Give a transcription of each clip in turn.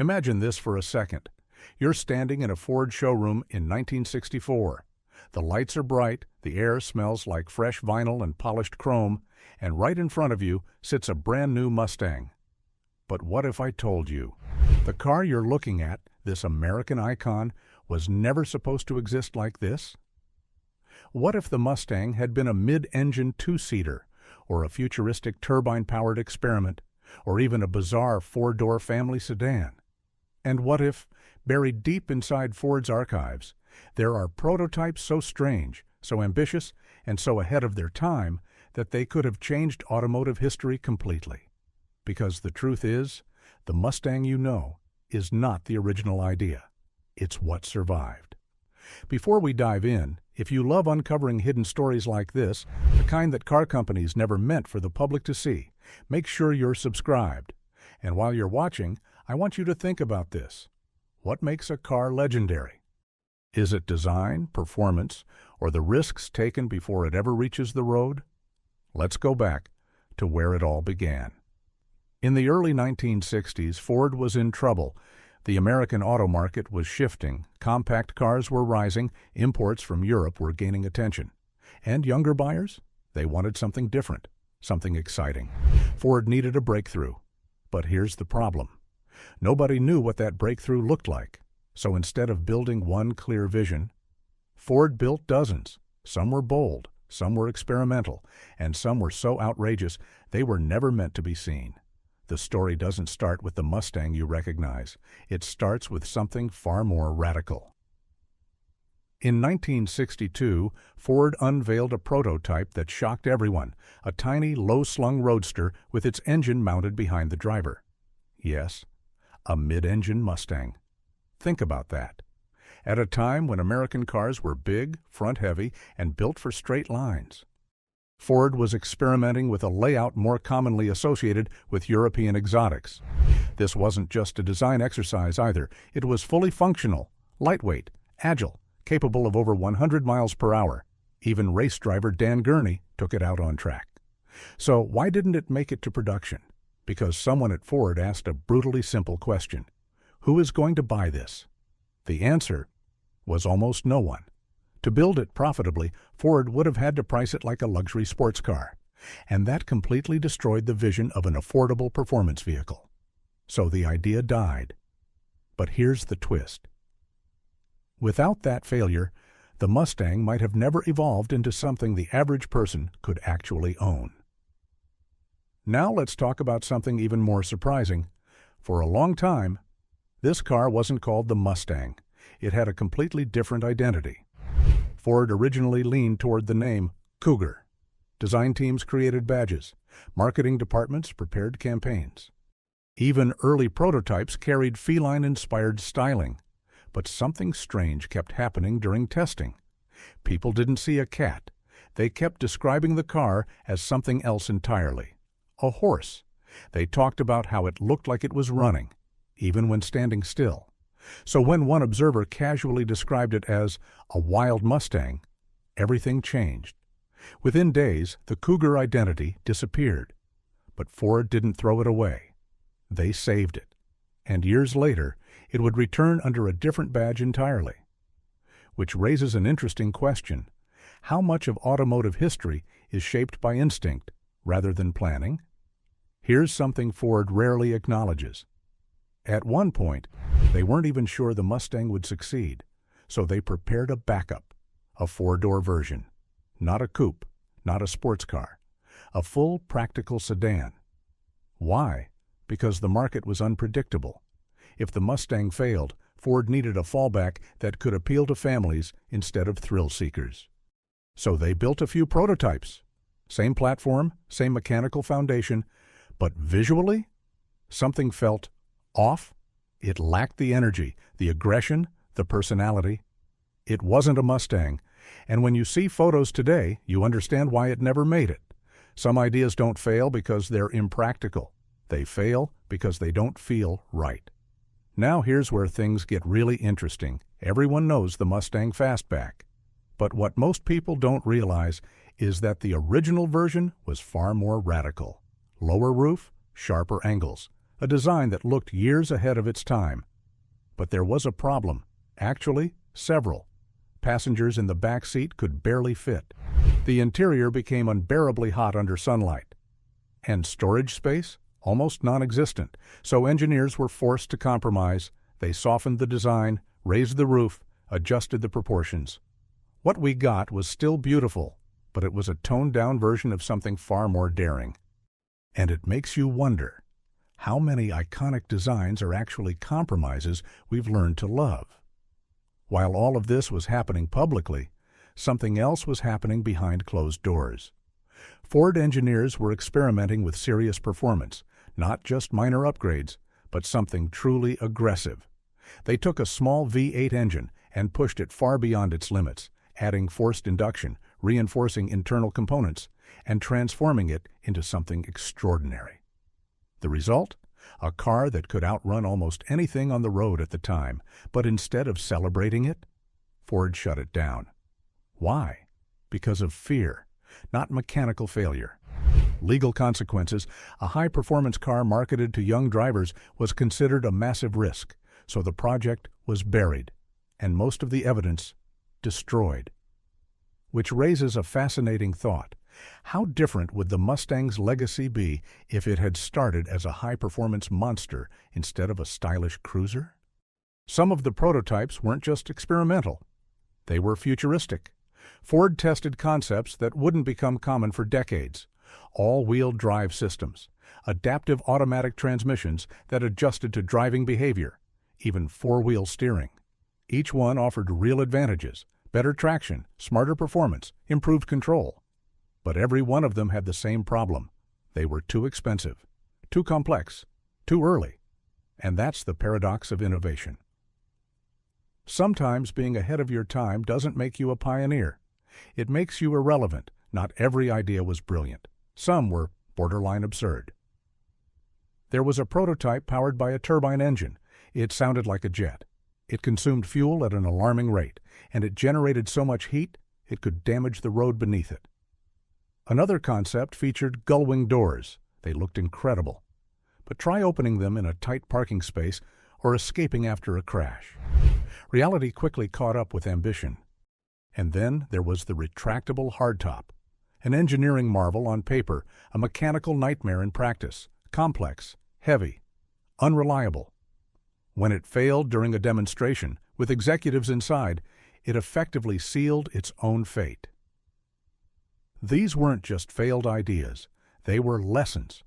Imagine this for a second. You're standing in a Ford showroom in 1964. The lights are bright, the air smells like fresh vinyl and polished chrome, and right in front of you sits a brand new Mustang. But what if I told you the car you're looking at, this American icon, was never supposed to exist like this? What if the Mustang had been a mid-engine two-seater, or a futuristic turbine-powered experiment, or even a bizarre four-door family sedan? And what if, buried deep inside Ford's archives, there are prototypes so strange, so ambitious, and so ahead of their time that they could have changed automotive history completely? Because the truth is, the Mustang you know is not the original idea. It's what survived. Before we dive in, if you love uncovering hidden stories like this, the kind that car companies never meant for the public to see, make sure you're subscribed. And while you're watching, I want you to think about this. What makes a car legendary? Is it design, performance, or the risks taken before it ever reaches the road? Let's go back to where it all began. In the early 1960s, Ford was in trouble. The American auto market was shifting, compact cars were rising, imports from Europe were gaining attention. And younger buyers? They wanted something different, something exciting. Ford needed a breakthrough. But here's the problem. Nobody knew what that breakthrough looked like. So instead of building one clear vision, Ford built dozens. Some were bold, some were experimental, and some were so outrageous they were never meant to be seen. The story doesn't start with the Mustang you recognize. It starts with something far more radical. In 1962, Ford unveiled a prototype that shocked everyone, a tiny, low-slung roadster with its engine mounted behind the driver. Yes, a mid-engine Mustang. Think about that. At a time when American cars were big, front-heavy, and built for straight lines. Ford was experimenting with a layout more commonly associated with European exotics. This wasn't just a design exercise either. It was fully functional, lightweight, agile, capable of over 100 miles per hour. Even race driver Dan Gurney took it out on track. So why didn't it make it to production? Because someone at Ford asked a brutally simple question. Who is going to buy this? The answer was almost no one. To build it profitably, Ford would have had to price it like a luxury sports car, and that completely destroyed the vision of an affordable performance vehicle. So the idea died. But here's the twist. Without that failure, the Mustang might have never evolved into something the average person could actually own. Now let's talk about something even more surprising. For a long time, this car wasn't called the Mustang. It had a completely different identity. Ford originally leaned toward the name Cougar. Design teams created badges. Marketing departments prepared campaigns. Even early prototypes carried feline-inspired styling. But something strange kept happening during testing. People didn't see a cat. They kept describing the car as something else entirely. A horse. They talked about how it looked like it was running, even when standing still. So when one observer casually described it as a wild Mustang, everything changed. Within days, the Cougar identity disappeared. But Ford didn't throw it away. They saved it. And years later, it would return under a different badge entirely. Which raises an interesting question. How much of automotive history is shaped by instinct rather than planning? Here's something Ford rarely acknowledges. At one point, they weren't even sure the Mustang would succeed, so they prepared a backup, a four-door version. Not a coupe, not a sports car, a full practical sedan. Why? Because the market was unpredictable. If the Mustang failed, Ford needed a fallback that could appeal to families instead of thrill seekers. So they built a few prototypes. Same platform, same mechanical foundation, but visually, something felt off. It lacked the energy, the aggression, the personality. It wasn't a Mustang, and when you see photos today, you understand why it never made it. Some ideas don't fail because they're impractical. They fail because they don't feel right. Now here's where things get really interesting. Everyone knows the Mustang Fastback. But what most people don't realize is that the original version was far more radical. Lower roof, sharper angles, a design that looked years ahead of its time. But there was a problem. Actually, several. Passengers in the back seat could barely fit. The interior became unbearably hot under sunlight. And storage space? Almost non-existent, so engineers were forced to compromise. They softened the design, raised the roof, adjusted the proportions. What we got was still beautiful, but it was a toned-down version of something far more daring. And it makes you wonder, how many iconic designs are actually compromises we've learned to love? While all of this was happening publicly, something else was happening behind closed doors. Ford engineers were experimenting with serious performance, not just minor upgrades, but something truly aggressive. They took a small V8 engine and pushed it far beyond its limits, adding forced induction, reinforcing internal components, and transforming it into something extraordinary. The result? A car that could outrun almost anything on the road at the time, but instead of celebrating it, Ford shut it down. Why? Because of fear, not mechanical failure. Legal consequences: a high-performance car marketed to young drivers was considered a massive risk, so the project was buried, and most of the evidence destroyed. Which raises a fascinating thought. How different would the Mustang's legacy be if it had started as a high-performance monster instead of a stylish cruiser? Some of the prototypes weren't just experimental. They were futuristic. Ford tested concepts that wouldn't become common for decades. All-wheel drive systems, adaptive automatic transmissions that adjusted to driving behavior, even four-wheel steering. Each one offered real advantages: better traction, smarter performance, improved control. But every one of them had the same problem. They were too expensive, too complex, too early. And that's the paradox of innovation. Sometimes being ahead of your time doesn't make you a pioneer. It makes you irrelevant. Not every idea was brilliant. Some were borderline absurd. There was a prototype powered by a turbine engine. It sounded like a jet. It consumed fuel at an alarming rate, and it generated so much heat it could damage the road beneath it. Another concept featured gull-wing doors. They looked incredible. But try opening them in a tight parking space or escaping after a crash. Reality quickly caught up with ambition. And then there was the retractable hardtop. An engineering marvel on paper, a mechanical nightmare in practice, complex, heavy, unreliable. When it failed during a demonstration, with executives inside, it effectively sealed its own fate. These weren't just failed ideas. They were lessons.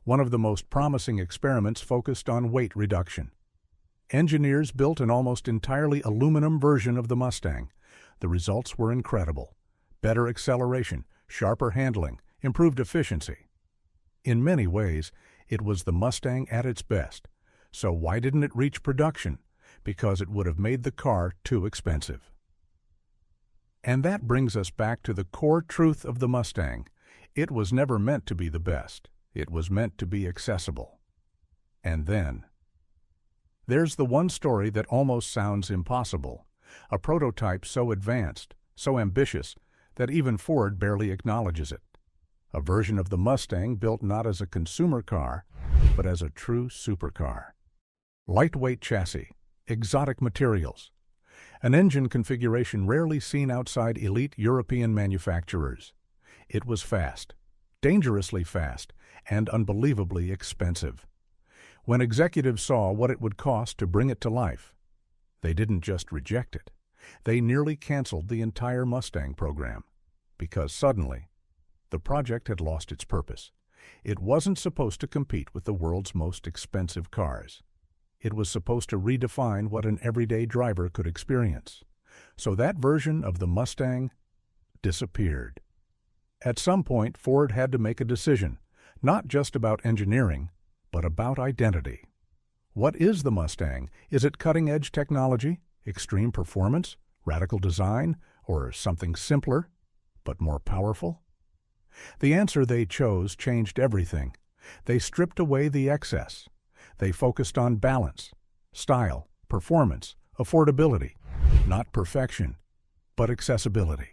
One of the most promising experiments focused on weight reduction. Engineers built an almost entirely aluminum version of the Mustang. The results were incredible. Better acceleration, sharper handling, improved efficiency. In many ways, it was the Mustang at its best. So why didn't it reach production? Because it would have made the car too expensive. And that brings us back to the core truth of the Mustang. It was never meant to be the best. It was meant to be accessible. And then there's the one story that almost sounds impossible. A prototype so advanced, so ambitious, that even Ford barely acknowledges it. A version of the Mustang built not as a consumer car, but as a true supercar. Lightweight chassis, exotic materials, an engine configuration rarely seen outside elite European manufacturers. It was fast, dangerously fast, and unbelievably expensive. When executives saw what it would cost to bring it to life, they didn't just reject it. They nearly canceled the entire Mustang program, because suddenly, the project had lost its purpose. It wasn't supposed to compete with the world's most expensive cars. It was supposed to redefine what an everyday driver could experience. So that version of the Mustang disappeared. At some point, Ford had to make a decision, not just about engineering, but about identity. What is the Mustang? Is it cutting-edge technology, extreme performance, radical design, or something simpler, but more powerful? The answer they chose changed everything. They stripped away the excess. They focused on balance, style, performance, affordability, not perfection, but accessibility.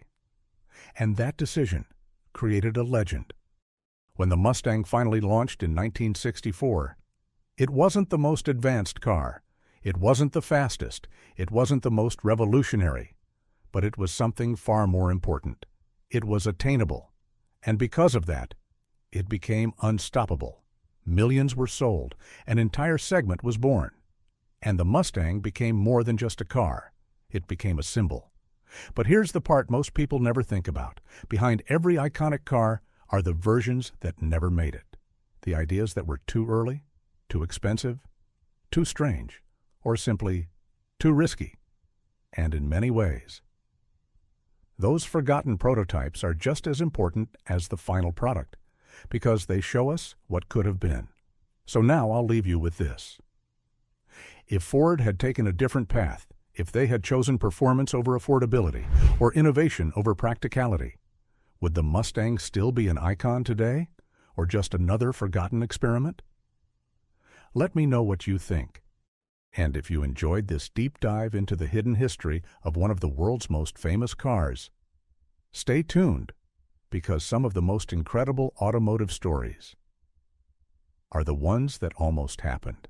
And that decision created a legend. When the Mustang finally launched in 1964, It wasn't the most advanced car. It wasn't the fastest. It wasn't the most revolutionary. But it was something far more important. It was attainable. And because of that, it became unstoppable. Millions were sold. An entire segment was born. And the Mustang became more than just a car. It became a symbol. But here's the part most people never think about. Behind every iconic car are the versions that never made it. The ideas that were too early, too expensive, too strange, or simply too risky. And in many ways, those forgotten prototypes are just as important as the final product, because they show us what could have been. So now I'll leave you with this. If Ford had taken a different path, if they had chosen performance over affordability, or innovation over practicality, would the Mustang still be an icon today, or just another forgotten experiment? Let me know what you think. And if you enjoyed this deep dive into the hidden history of one of the world's most famous cars, stay tuned, because some of the most incredible automotive stories are the ones that almost happened.